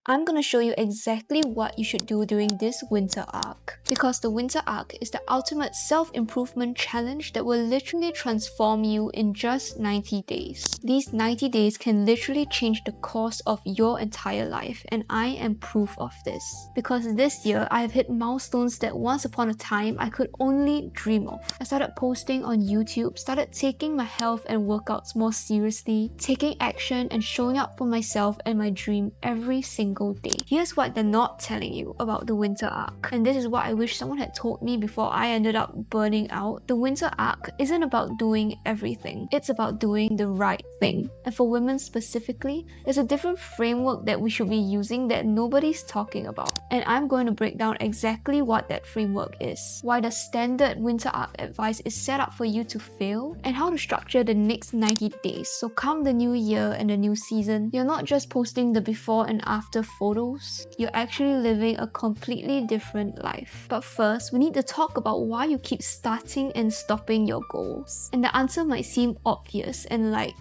I'm gonna show you exactly what you should do during this winter arc. Because the winter arc is the ultimate self-improvement challenge that will literally transform you in just 90 days. These 90 days can literally change the course of your entire life, and I am proof of this. Because this year, I have hit milestones that once upon a time I could only dream of. I started posting on YouTube, started taking my health and workouts more seriously, taking action and showing up for myself and my dream every single day. Here's what they're not telling you about the winter arc, and this is what I wish someone had told me before I ended up burning out. The winter arc isn't about doing everything, it's about doing the right thing. And for women specifically, there's a different framework that we should be using that nobody's talking about. And I'm going to break down exactly what that framework is, why the standard winter arc advice is set up for you to fail, and how to structure the next 90 days. So come the new year and the new season, you're not just posting the before and after photos, you're actually living a completely different life. But first, we need to talk about why you keep starting and stopping your goals. And the answer might seem obvious and like,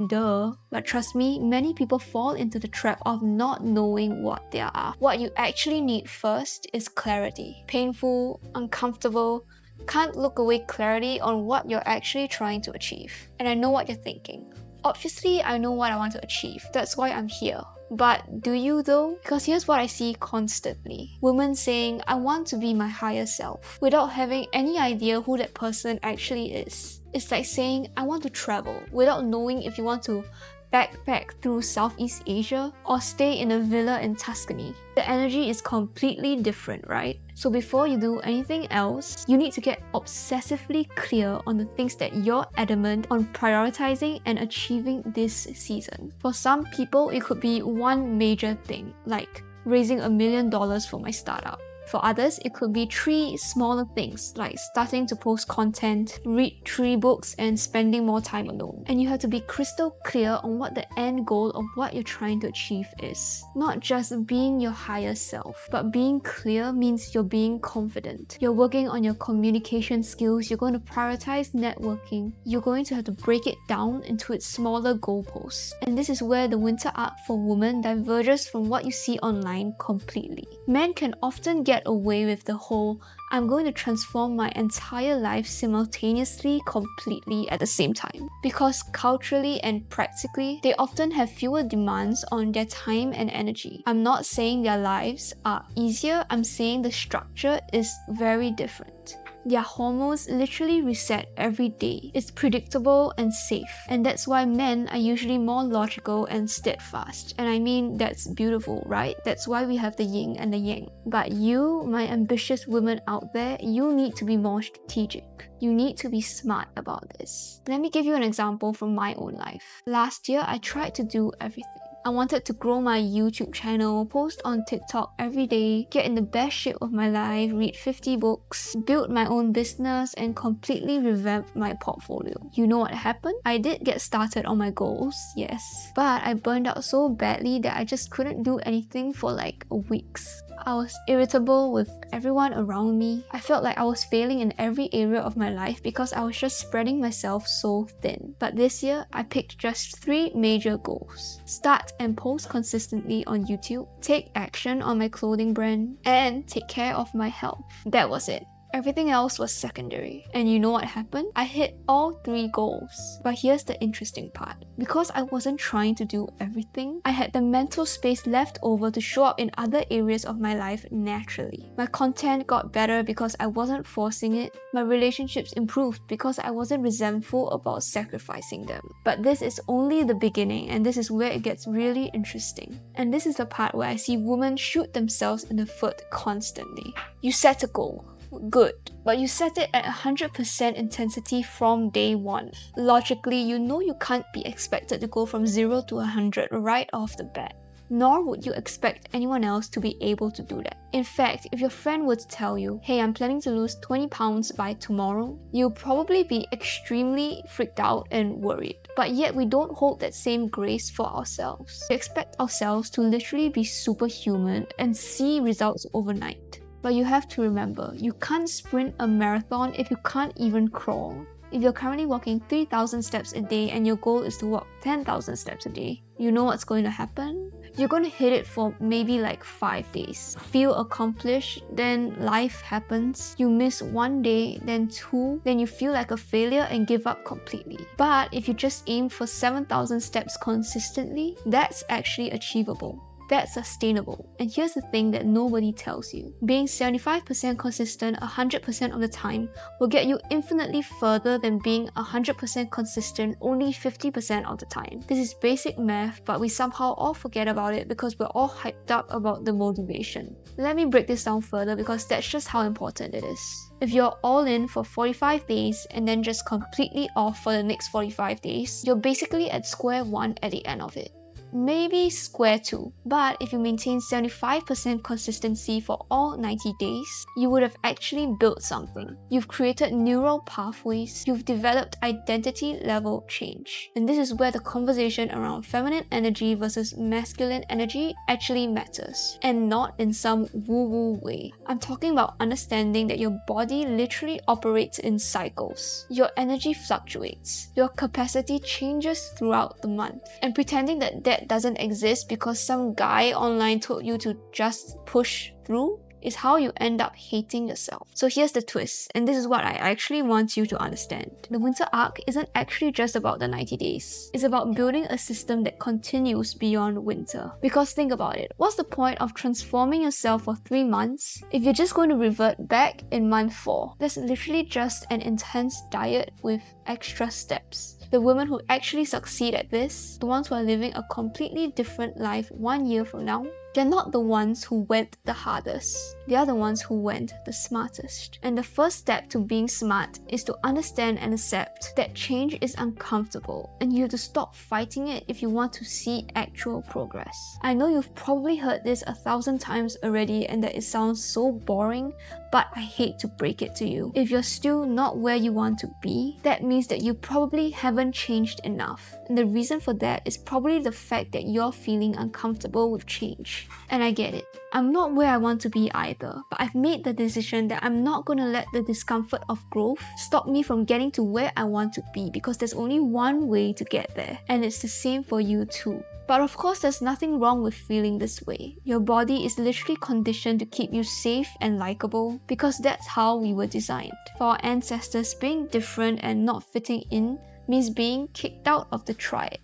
duh, but trust me, many people fall into the trap of not knowing what they are. What you actually need first is clarity. Painful, uncomfortable, can't look away clarity on what you're actually trying to achieve. And I know what you're thinking. Obviously, I know what I want to achieve. That's why I'm here. But do you though? Because here's what I see constantly. Women saying, I want to be my higher self, without having any idea who that person actually is. It's like saying, I want to travel, without knowing if you want to backpack through Southeast Asia or stay in a villa in Tuscany. The energy is completely different, right? So before you do anything else, you need to get obsessively clear on the things that you're adamant on prioritizing and achieving this season. For some people, it could be one major thing, like raising $1 million for my startup. For others, it could be 3 smaller things like starting to post content, read 3 books, and spending more time alone. And you have to be crystal clear on what the end goal of what you're trying to achieve is. Not just being your higher self, but being clear means you're being confident. You're working on your communication skills, you're going to prioritize networking, you're going to have to break it down into its smaller goalposts. And this is where the winter arc for women diverges from what you see online completely. Men can often get away with the whole I'm going to transform my entire life simultaneously, completely at the same time. Because culturally and practically, they often have fewer demands on their time and energy. I'm not saying their lives are easier, I'm saying the structure is very different. Their hormones literally reset every day. It's predictable and safe. And that's why men are usually more logical and steadfast. And I mean, that's beautiful, right? That's why we have the yin and the yang. But you, my ambitious women out there, you need to be more strategic. You need to be smart about this. Let me give you an example from my own life. Last year, I tried to do everything. I wanted to grow my YouTube channel, post on TikTok every day, get in the best shape of my life, read 50 books, build my own business, and completely revamp my portfolio. You know what happened? I did get started on my goals, yes, but I burned out so badly that I just couldn't do anything for like weeks. I was irritable with everyone around me. I felt like I was failing in every area of my life because I was just spreading myself so thin. But this year, I picked just 3 major goals. Start and post consistently on YouTube, take action on my clothing brand, and take care of my health. That was it. Everything else was secondary. And you know what happened? I hit all 3 goals. But here's the interesting part. Because I wasn't trying to do everything, I had the mental space left over to show up in other areas of my life naturally. My content got better because I wasn't forcing it. My relationships improved because I wasn't resentful about sacrificing them. But this is only the beginning, and this is where it gets really interesting. And this is the part where I see women shoot themselves in the foot constantly. You set a goal. Good, but you set it at 100% intensity from day 1. Logically, you know you can't be expected to go from 0 to 100 right off the bat. Nor would you expect anyone else to be able to do that. In fact, if your friend were to tell you, hey, I'm planning to lose 20 pounds by tomorrow, you'll probably be extremely freaked out and worried. But yet we don't hold that same grace for ourselves. We expect ourselves to literally be superhuman and see results overnight. But you have to remember, you can't sprint a marathon if you can't even crawl. If you're currently walking 3,000 steps a day and your goal is to walk 10,000 steps a day, you know what's going to happen? You're going to hit it for maybe like 5 days. Feel accomplished, then life happens. You miss 1 day, then 2, then you feel like a failure and give up completely. But if you just aim for 7,000 steps consistently, that's actually achievable. That's sustainable. And here's the thing that nobody tells you. Being 75% consistent 100% of the time will get you infinitely further than being 100% consistent only 50% of the time. This is basic math, but we somehow all forget about it because we're all hyped up about the motivation. Let me break this down further because that's just how important it is. If you're all in for 45 days and then just completely off for the next 45 days, you're basically at square one at the end of it. Maybe square 2. But if you maintain 75% consistency for all 90 days, you would have actually built something. You've created neural pathways, you've developed identity level change. And this is where the conversation around feminine energy versus masculine energy actually matters. And not in some woo-woo way. I'm talking about understanding that your body literally operates in cycles. Your energy fluctuates. Your capacity changes throughout the month. And pretending that doesn't exist because some guy online told you to just push through is how you end up hating yourself. So here's the twist, and this is what I actually want you to understand. The winter arc isn't actually just about the 90 days. It's about building a system that continues beyond winter. Because think about it, what's the point of transforming yourself for 3 months if you're just going to revert back in month 4? That's literally just an intense diet with extra steps. The women who actually succeed at this, the ones who are living a completely different life 1 year from now, they're not the ones who went the hardest. They are the ones who went the smartest. And the first step to being smart is to understand and accept that change is uncomfortable and you have to stop fighting it if you want to see actual progress. I know you've probably heard this 1,000 times already and that it sounds so boring, but I hate to break it to you. If you're still not where you want to be, that means that you probably haven't changed enough. And the reason for that is probably the fact that you're feeling uncomfortable with change. And I get it. I'm not where I want to be either, but I've made the decision that I'm not going to let the discomfort of growth stop me from getting to where I want to be because there's only one way to get there. And it's the same for you too. But of course, there's nothing wrong with feeling this way. Your body is literally conditioned to keep you safe and likable because that's how we were designed. For our ancestors, being different and not fitting in means being kicked out of the tribe.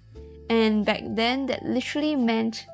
And back then, that literally meant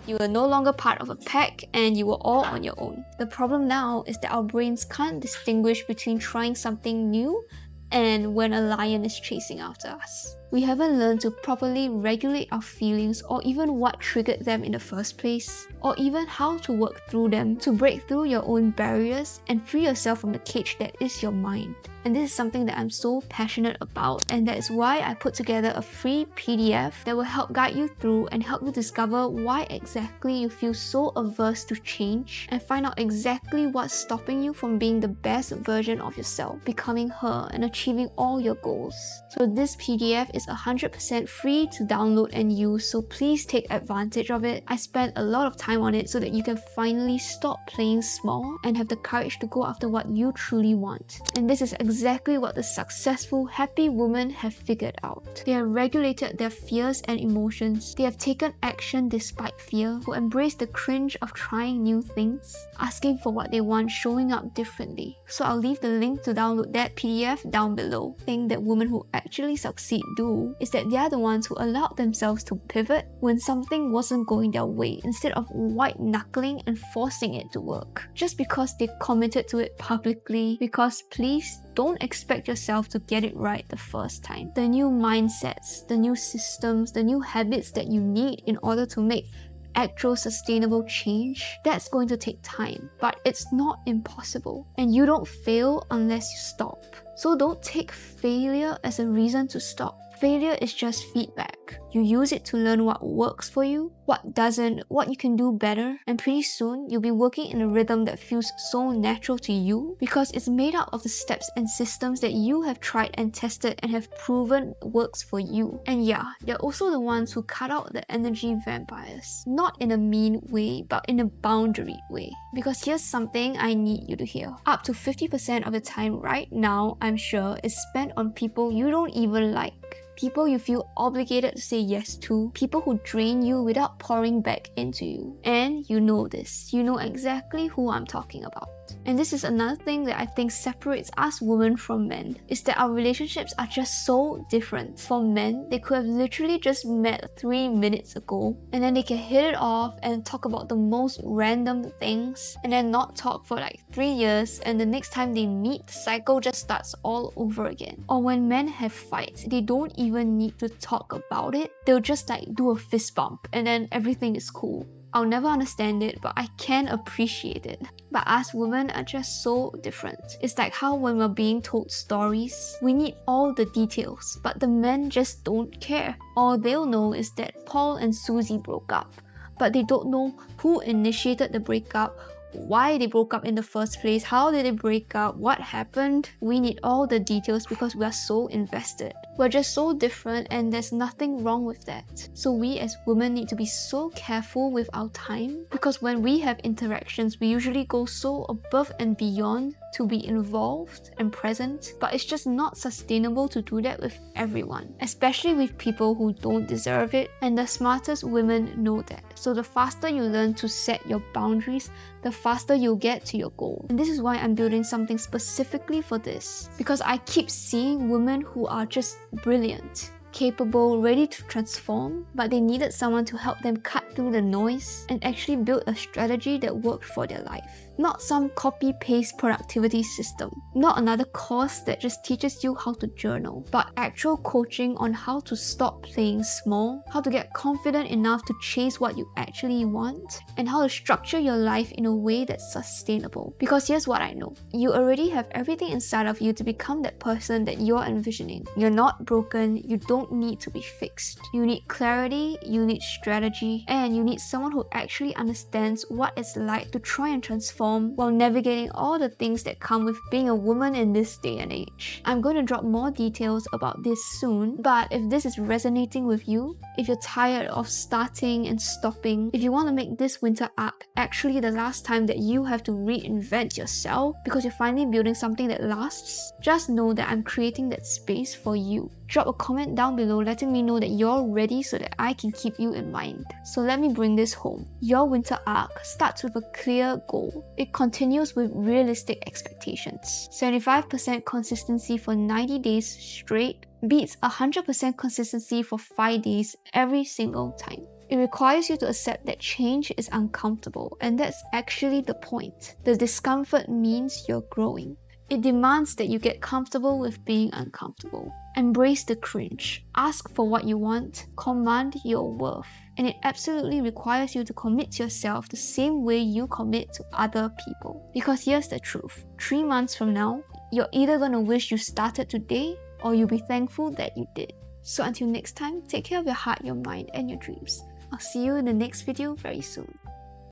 you were no longer part of a pack and you were all on your own. The problem now is that our brains can't distinguish between trying something new and when a lion is chasing after us. We haven't learned to properly regulate our feelings or even what triggered them in the first place, or even how to work through them to break through your own barriers and free yourself from the cage that is your mind. And this is something that I'm so passionate about, and that is why I put together a free PDF that will help guide you through and help you discover why exactly you feel so averse to change and find out exactly what's stopping you from being the best version of yourself, becoming her and achieving all your goals. So this PDF is 100% free to download and use, so please take advantage of it. I spent a lot of time on it so that you can finally stop playing small and have the courage to go after what you truly want. And this is exactly what the successful, happy women have figured out. They have regulated their fears and emotions. They have taken action despite fear, who embrace the cringe of trying new things, asking for what they want, showing up differently. So I'll leave the link to download that PDF down below. The thing that women who actually succeed do is that they are the ones who allowed themselves to pivot when something wasn't going their way, instead of white-knuckling and forcing it to work. Just because they committed to it publicly, because please don't expect yourself to get it right the first time. The new mindsets, the new systems, the new habits that you need in order to make actual sustainable change, that's going to take time, but it's not impossible. And you don't fail unless you stop. So don't take failure as a reason to stop. Failure is just feedback. You use it to learn what works for you, what doesn't, what you can do better, and pretty soon you'll be working in a rhythm that feels so natural to you because it's made up of the steps and systems that you have tried and tested and have proven works for you. And yeah, they're also the ones who cut out the energy vampires. Not in a mean way, but in a boundary way. Because here's something I need you to hear. Up to 50% of the time right now, I'm sure, is spent on people you don't even like. people you feel obligated to say yes to, people who drain you without pouring back into you. And you know this. You know exactly who I'm talking about. And this is another thing that I think separates us women from men, is that our relationships are just so different. For men, they could have literally just met 3 minutes ago, and then they can hit it off and talk about the most random things, and then not talk for like 3 years, and the next time they meet, the cycle just starts all over again. Or when men have fights, they don't even need to talk about it. They'll just like do a fist bump, and then everything is cool. I'll never understand it, but I can appreciate it. But us women are just so different. It's like how when we're being told stories, we need all the details, but the men just don't care. All they'll know is that Paul and Susie broke up, but they don't know who initiated the breakup, why they broke up in the first place, how did they break up, what happened. We need all the details because we are so invested. We're just so different, and there's nothing wrong with that. So we as women need to be so careful with our time, because when we have interactions, we usually go so above and beyond to be involved and present, but it's just not sustainable to do that with everyone, especially with people who don't deserve it, and the smartest women know that. So the faster you learn to set your boundaries, the faster you'll get to your goal. And this is why I'm building something specifically for this, because I keep seeing women who are just brilliant, capable, ready to transform, but they needed someone to help them cut through the noise and actually build a strategy that worked for their life. Not some copy-paste productivity system, not another course that just teaches you how to journal, but actual coaching on how to stop playing small, how to get confident enough to chase what you actually want, and how to structure your life in a way that's sustainable. Because here's what I know, you already have everything inside of you to become that person that you're envisioning. You're not broken, you don't need to be fixed. You need clarity, you need strategy, and you need someone who actually understands what it's like to try and transform while navigating all the things that come with being a woman in this day and age. I'm going to drop more details about this soon, but if this is resonating with you, if you're tired of starting and stopping, if you want to make this winter arc actually the last time that you have to reinvent yourself because you're finally building something that lasts, just know that I'm creating that space for you. Drop a comment down below letting me know that you're ready so that I can keep you in mind. So let me bring this home. Your winter arc starts with a clear goal. It continues with realistic expectations. 75% consistency for 90 days straight beats 100% consistency for 5 days every single time. It requires you to accept that change is uncomfortable, and that's actually the point. The discomfort means you're growing. It demands that you get comfortable with being uncomfortable. Embrace the cringe. Ask for what you want. Command your worth. And it absolutely requires you to commit to yourself the same way you commit to other people. Because here's the truth. 3 months from now, you're either gonna wish you started today, or you'll be thankful that you did. So until next time, take care of your heart, your mind, and your dreams. I'll see you in the next video very soon.